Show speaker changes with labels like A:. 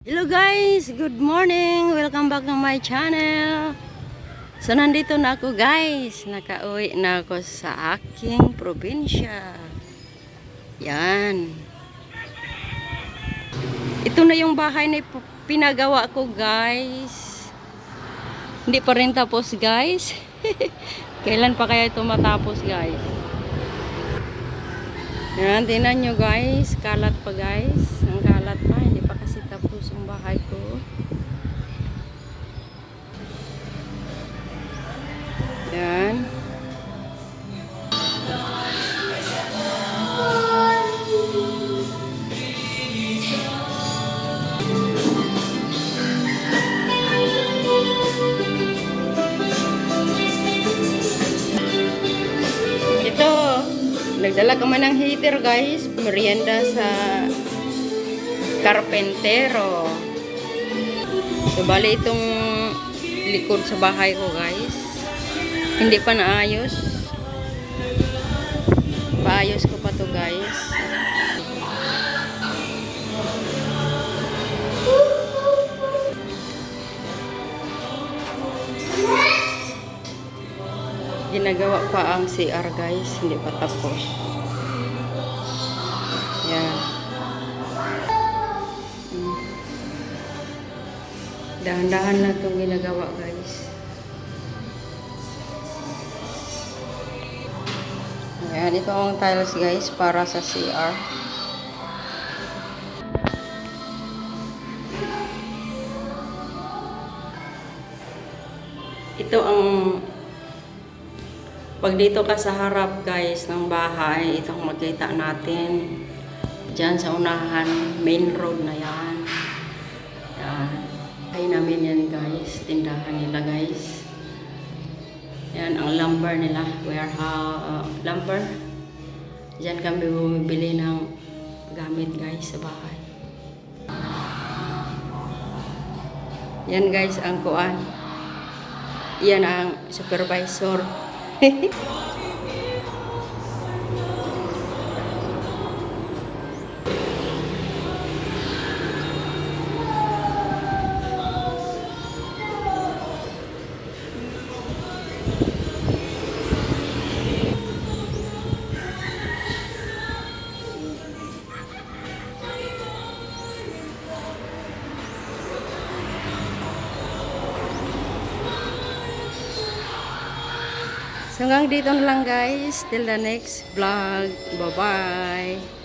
A: Hello guys, good morning. Welcome back to my channel. So nandito na ako guys. Nakauwi na ako sa aking probinsya. Yan. Ito na yung bahay na pinagawa ko guys. Hindi pa rin tapos guys. Kailan pa kaya ito matapos guys? Yan, tingnan nyo guys. Kalat pa guys. Ang kalat pa. Hindi pa kasi tapos ang bahay ko. Yan. Ito. Nagdala ka man ng heater guys. Merienda sa karpentero. So bali itong likod sa bahay ko guys. Hindi pa naayos. Paayos ko pa to guys. Ginagawa pa ang CR guys, hindi pa tapos. Yan. Dahan-dahan lang itong ginagawa guys. Yan, ito ang tiles guys para sa CR. Ito ang pag dito ka sa harap guys ng bahay, itong makita natin dyan sa unahan, main road na yan. Yan. Ay namin yan guys, tindahan nila guys. Yan ang lumber nila, warehouse lumber. Diyan kami bumibili ng gamit guys sa bahay. Yan guys ang kuan. Yan ang supervisor. So hanggang dito na lang guys. Till the next vlog. Bye-bye.